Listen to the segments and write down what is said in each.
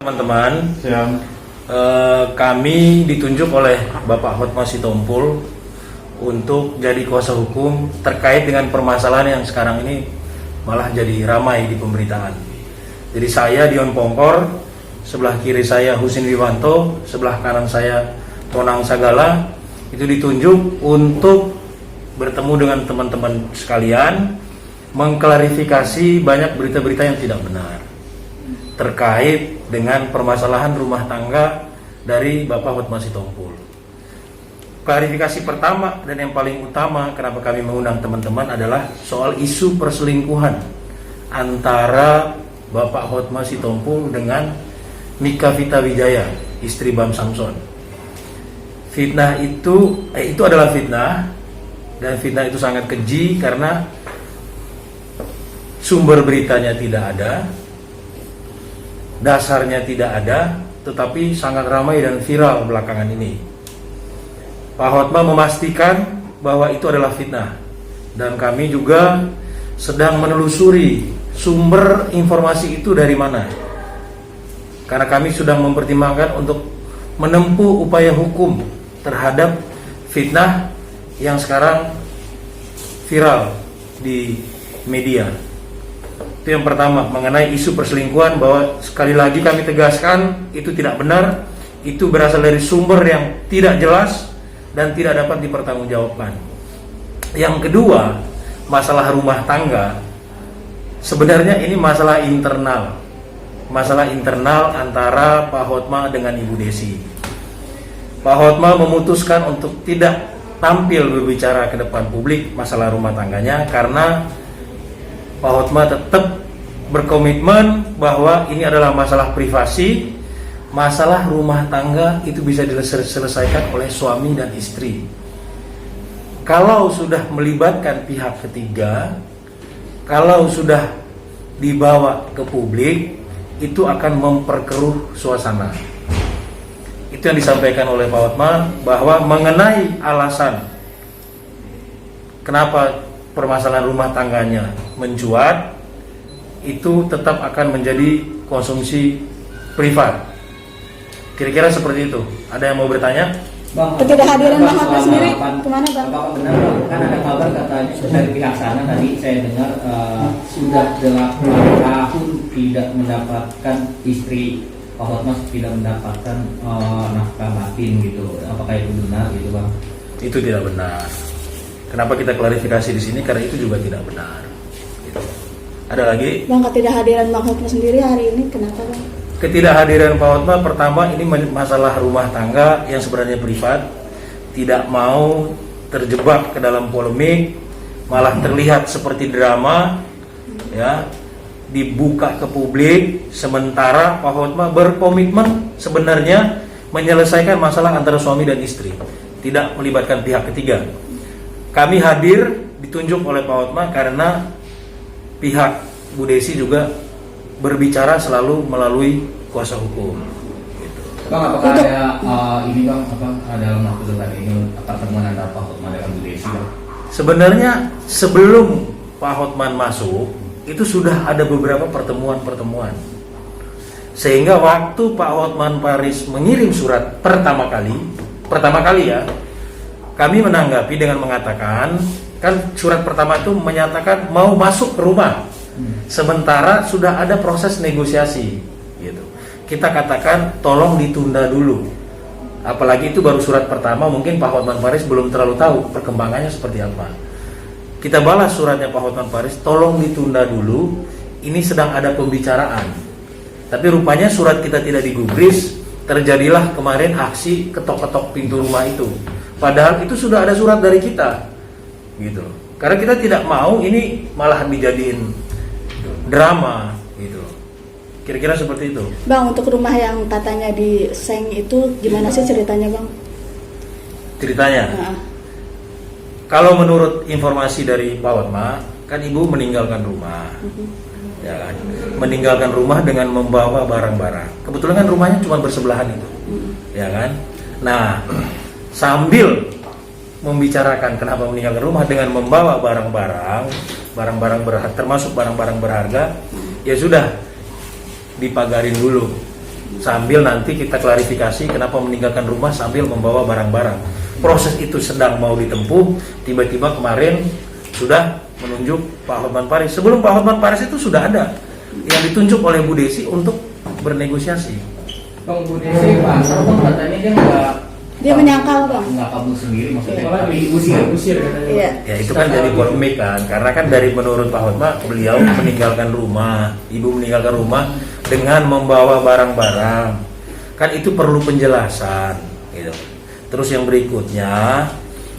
Teman-teman, kami ditunjuk oleh Bapak Hotma Sitompul untuk jadi kuasa hukum terkait dengan permasalahan yang sekarang ini malah jadi ramai di pemberitaan. Jadi saya Dion Pongkor, sebelah kiri saya Husin Wiwanto, sebelah kanan saya Tonang Sagala, itu ditunjuk untuk bertemu dengan teman-teman sekalian, mengklarifikasi banyak berita-berita yang tidak benar terkait dengan permasalahan rumah tangga dari Bapak Hotma Sitompul. Klarifikasi pertama dan yang paling utama kenapa kami mengundang teman-teman adalah soal isu perselingkuhan antara Bapak Hotma Sitompul dengan Mika Vita Wijaya, istri Bam Samson. Fitnah itu adalah fitnah, dan fitnah itu sangat keji karena sumber beritanya tidak ada, dasarnya tidak ada, tetapi sangat ramai dan viral belakangan ini. Pak Hotma memastikan bahwa itu adalah fitnah, dan kami juga sedang menelusuri sumber informasi itu dari mana, karena kami sudah mempertimbangkan untuk menempuh upaya hukum terhadap fitnah yang sekarang viral di media. Itu yang pertama, mengenai isu perselingkuhan, bahwa sekali lagi kami tegaskan itu tidak benar, itu berasal dari sumber yang tidak jelas dan tidak dapat dipertanggungjawabkan. Yang kedua, masalah rumah tangga, sebenarnya ini masalah internal antara Pak Hotma dengan Ibu Desi. Pak Hotma memutuskan untuk tidak tampil berbicara ke depan publik masalah rumah tangganya karena Pak Hotma tetap berkomitmen bahwa ini adalah masalah privasi, masalah rumah tangga itu bisa diselesaikan oleh suami dan istri. Kalau sudah melibatkan pihak ketiga, kalau sudah dibawa ke publik, itu akan memperkeruh suasana. Itu yang disampaikan oleh Pak Hotma, bahwa mengenai alasan kenapa permasalahan rumah tangganya mencuat, itu tetap akan menjadi konsumsi privat. Kira-kira seperti itu. Ada yang mau bertanya? Bang, ketidakhadiran Bang Hotma sendiri kemana Bang? Apakah benar Bang? Kan ada kabar katanya dari pihak sana tadi saya dengar sudah 8 tahun tidak mendapatkan istri Pak Hotma tidak mendapatkan nafkah batin gitu. Apakah itu benar gitu Bang? Itu tidak benar. Kenapa kita klarifikasi di sini? Karena itu juga tidak benar. Gitu. Ada lagi? Bang, ketidakhadiran Bang Hotma sendiri hari ini kenapa Bang? Ketidakhadiran Pak Hotma pertama ini masalah rumah tangga yang sebenarnya privat, tidak mau terjebak ke dalam polemik, malah terlihat seperti drama, ya, dibuka ke publik, sementara Pak Hotma berkomitmen sebenarnya menyelesaikan masalah antara suami dan istri, tidak melibatkan pihak ketiga. Kami hadir ditunjuk oleh Pak Hotma karena pihak Bu Desi juga berbicara selalu melalui kuasa hukum. Gitu. Bang, apakah ada ini Bang, dalam waktu dekat ini pertemuan antara Pak Hotma dengan Bu Desi Bang? Sebenarnya sebelum Pak Hotman masuk, itu sudah ada beberapa pertemuan. Sehingga waktu Pak Hotman Paris mengirim surat pertama kali ya, kami menanggapi dengan mengatakan, kan surat pertama itu menyatakan mau masuk ke rumah, sementara sudah ada proses negosiasi, gitu. Kita katakan tolong ditunda dulu, apalagi itu baru surat pertama, mungkin Pak Hotman Paris belum terlalu tahu perkembangannya seperti apa. Kita balas suratnya Pak Hotman Paris, tolong ditunda dulu, ini sedang ada pembicaraan. Tapi rupanya surat kita tidak digubris, terjadilah kemarin aksi ketok-ketok pintu rumah itu. Padahal itu sudah ada surat dari kita, gitu. Karena kita tidak mau ini malah dijadiin drama, gitu. Kira-kira seperti itu. Bang, untuk rumah yang katanya di Seng itu gimana sih ceritanya Bang? Ceritanya? Nah. Kalau menurut informasi dari Pak Hotma, kan ibu meninggalkan rumah, ya kan? Meninggalkan rumah dengan membawa barang-barang. Kebetulan kan rumahnya cuma bersebelahan itu, ya kan? Nah, sambil membicarakan kenapa meninggalkan rumah dengan membawa barang-barang berharga, termasuk barang-barang berharga, ya sudah dipagarin dulu, Sambil nanti kita klarifikasi kenapa meninggalkan rumah sambil membawa barang-barang. Proses itu sedang mau ditempuh, tiba-tiba kemarin sudah menunjuk Pak Hotman Paris. Sebelum Pak Hotman Paris itu sudah ada yang ditunjuk oleh Bu Desi untuk bernegosiasi. Bang, Bu Desi Pak Bang katanya Dia menyangkal, Bang. nggak kabur sendiri maksudnya, tapi diusir katanya. Iya. Ya itu kan jadi polemik kan, karena kan dari menurut Pak Hotma beliau meninggalkan rumah, ibu meninggalkan rumah dengan membawa barang-barang, kan itu perlu penjelasan gitu. Terus yang berikutnya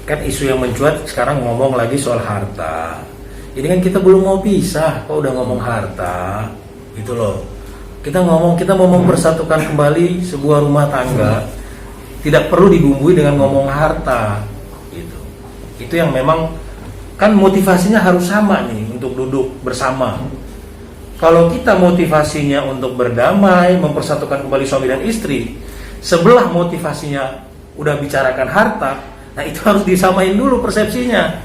kan isu yang mencuat sekarang ngomong lagi soal harta. Ini kan kita belum mau pisah, kok udah ngomong harta gitu loh. Kita mau mempersatukan kembali sebuah rumah tangga, tidak perlu dibumbui dengan ngomong harta gitu. Itu yang memang kan motivasinya harus sama nih untuk duduk bersama. Kalau kita motivasinya untuk berdamai, mempersatukan kembali suami dan istri, sebelah motivasinya udah bicarakan harta, nah itu harus disamain dulu persepsinya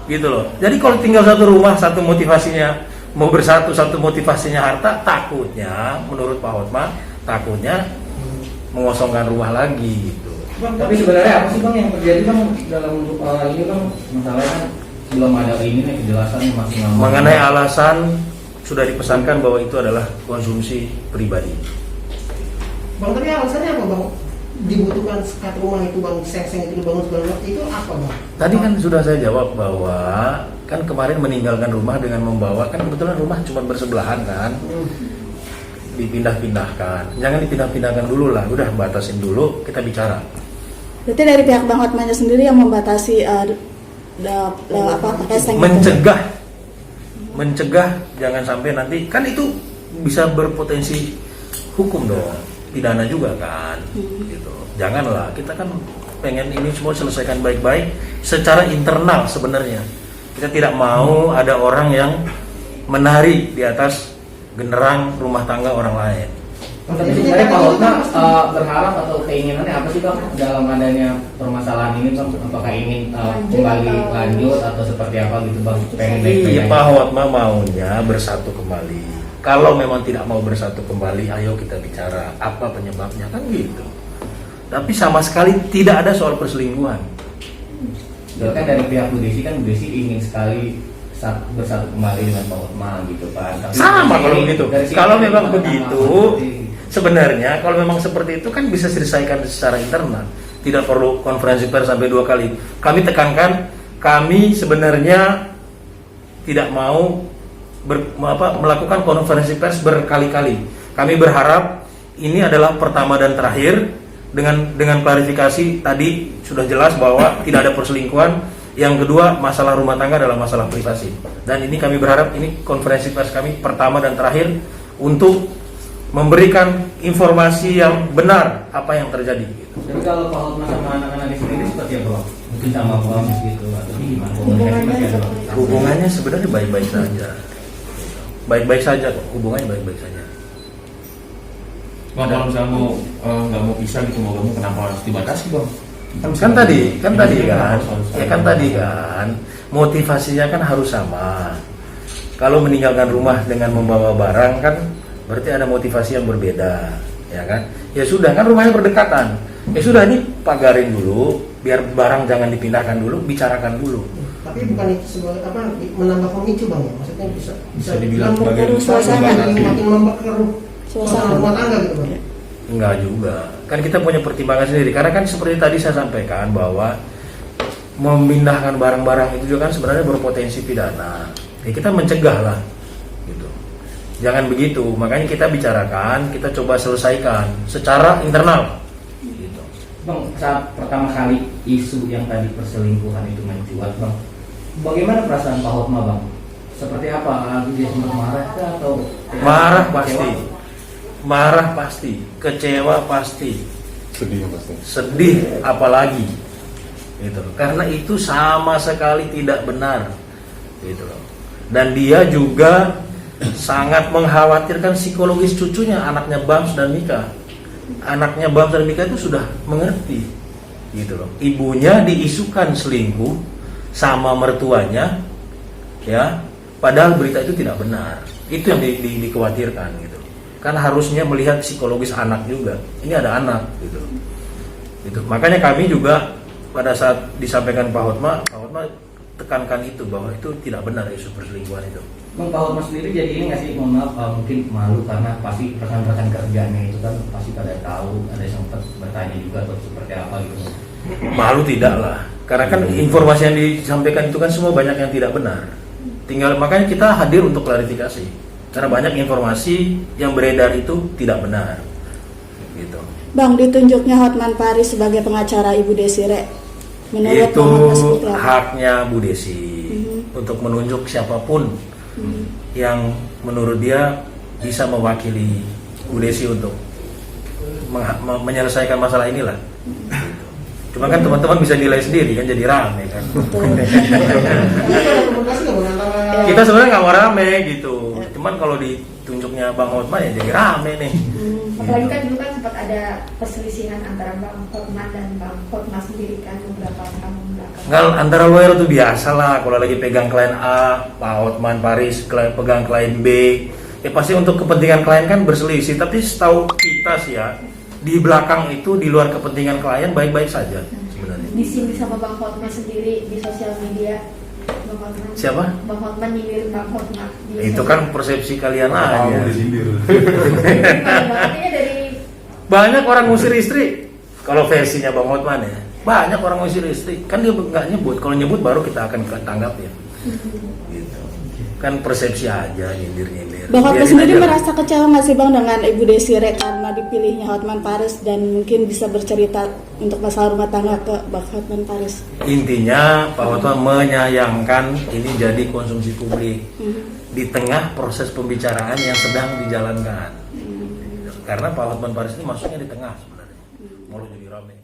gitu loh. Jadi kalau tinggal satu rumah, satu motivasinya mau bersatu, satu motivasinya harta, takutnya menurut Pak Hotma, takutnya mengosongkan rumah lagi gitu. Bang, tapi sebenarnya apa sih Bang yang terjadi Bang dalam ini Bang, masalahnya belum ada ini nih kejelasan masih lama. Mengenai alasan sudah dipesankan bahwa itu adalah konsumsi pribadi. Bang, tapi alasannya apa Bang? Dibutuhkan sekat rumah itu Bang, seng-seng itu dibangun segala macam, itu apa Bang? Tadi kan sudah saya jawab bahwa kan kemarin meninggalkan rumah dengan membawa, kan kebetulan rumah cuma bersebelahan kan, dipindah-pindahkan. Jangan dipindah-pindahkan dulu lah, udah batasin dulu, kita bicara. Berarti dari pihak Bang Hotmannya sendiri yang membatasi pakai seng. Mencegah jangan sampai nanti, kan itu bisa berpotensi hukum dong, pidana juga kan, gitu. Janganlah, kita kan pengen ini semua selesaikan baik-baik secara internal sebenarnya. Kita tidak mau ada orang yang menari di atas genderang rumah tangga orang lain. Tapi sebenarnya Pak Hotma berharap atau keinginannya apa sih Bang dalam adanya permasalahan ini Bang? Apakah ingin kembali lanjut atau seperti apa gitu Bang? Pengen Iya, Pak Hotma maunya bersatu kembali. Kalau memang tidak mau bersatu kembali, ayo kita bicara apa penyebabnya, kan gitu. Tapi sama sekali tidak ada soal perselingkuhan. Kan dari pihak Bu Desi kan Bu Desi ingin sekali bersatu kembali dengan Pak Hotma gitu kan. Tapi Sama kalau begitu. Kalau memang Pak begitu, sebenarnya kalau memang seperti itu kan bisa selesaikan secara internal. Tidak perlu konferensi pers sampai 2 kali. Kami tekankan, kami sebenarnya tidak mau melakukan konferensi pers berkali-kali. Kami berharap ini adalah pertama dan terakhir. Dengan klarifikasi tadi sudah jelas bahwa tidak ada perselingkuhan. Yang kedua, masalah rumah tangga adalah masalah privasi. Dan ini kami berharap ini konferensi pers kami pertama dan terakhir untuk memberikan informasi yang benar apa yang terjadi. Jadi kalau Pak Hotma sama anak-anak di sini seperti apa Bang? Mungkin sama Bang gitu atau gimana? Hubungannya sebenarnya baik-baik saja. Baik-baik saja kok, hubungannya baik-baik saja. Bang, kalau misalnya mau nggak mau pisah gitu, mau gabung, kenapa harus dibatasi Bang? Kan tadi kan motivasinya kan harus sama. Kalau meninggalkan rumah dengan membawa barang kan berarti ada motivasi yang berbeda, ya kan? Ya sudah, kan rumahnya berdekatan. Ya sudah, ini pagarin dulu, biar barang jangan dipindahkan dulu, bicarakan dulu. Tapi bukan itu sebagai menambah pemicu Bang ya? Maksudnya bisa dibilang sebagai makin memperkeruh suasana rumah tangga gitu Bang. Enggak juga, kan kita punya pertimbangan sendiri. Karena kan seperti tadi saya sampaikan bahwa memindahkan barang-barang itu juga kan sebenarnya berpotensi pidana. Ya kita mencegah lah, gitu. Jangan begitu. Makanya kita bicarakan, kita coba selesaikan secara internal. Gitu. Bang, saat pertama kali isu yang tadi perselingkuhan itu mencuat Bang, bagaimana perasaan Pak Hotma Bang? Seperti apa? Dia sempat marah atau marah pasti? Marah pasti, kecewa pasti, sedih apalagi, gitu. Karena itu sama sekali tidak benar, gitu loh. Dan dia juga sangat mengkhawatirkan psikologis cucunya, anaknya Bams dan Mika. Anaknya Bams dan Mika itu sudah mengerti, gitu loh. Ibunya diisukan selingkuh sama mertuanya, ya. Padahal berita itu tidak benar. Itu yang dikhawatirkan, gitu. kan harusnya melihat psikologis anak juga. Ini ada anak gitu. Itu makanya kami juga pada saat disampaikan Pak Hotma tekankan itu bahwa itu tidak benar isu perselingkuhan itu. Bang, Pak Hotma sendiri jadi ini nggak sih, mohon maaf, mungkin malu karena pasti rekan-rekan kerjanya itu kan pasti pada tahu, ada yang sempat bertanya juga atau seperti apa gitu. Malu tidak lah, karena kan informasi yang disampaikan itu kan semua banyak yang tidak benar. Tinggal makanya kita hadir untuk klarifikasi, karena banyak informasi yang beredar itu tidak benar. Gitu. Bang, ditunjuknya Hotman Paris sebagai pengacara Ibu Desire, menurut Itu Bang Hotma seperti apa? haknya Bu Desi untuk menunjuk siapapun yang menurut dia bisa mewakili Bu Desi untuk menyelesaikan masalah inilah. Cuma kan teman-teman bisa nilai sendiri kan, jadi rame kan. Ada komunikasi nggak Bang antara Kita sebenarnya nggak mau rame gitu, cuman kalau ditunjuknya Bang Hotman ya jadi rame nih. Apalagi kan dulu kan sempat ada perselisihan antara Bang Hotman dan Bang Hotma sendiri kan beberapa tahun belakang. Nggak, antara lawyer tuh biasa lah, kalau lagi pegang klien A, Pak Hotman Paris pegang klien B, ya pasti untuk kepentingan klien kan berselisih. Tapi setahu kita sih ya, di belakang itu di luar kepentingan klien baik-baik saja sebenarnya. Di sini sama Bang Hotma sendiri di sosial media. Bang Hotman. Siapa? Bang Hotman nyindir Bang Hotma. Itu kan persepsi kalian aja. Artinya dari Banyak orang ngusir istri. Kalau versinya Bang Hotman ya, banyak orang ngusir istri. Kan dia nggak nyebut. Kalau nyebut baru kita akan tanggapin. Gitu. Kan persepsi aja nyindir-nyindir. Bang Hotma Biarin sendiri aja. merasa kecewa nggak sih Bang dengan Ibu Desire karena dipilihnya Hotman Paris dan mungkin bisa bercerita untuk masalah rumah tangga ke Bang Hotman Paris? Intinya Pak Hotman menyayangkan ini jadi konsumsi publik di tengah proses pembicaraan yang sedang dijalankan. Karena Pak Hotman Paris ini masuknya di tengah sebenarnya, malah jadi rame.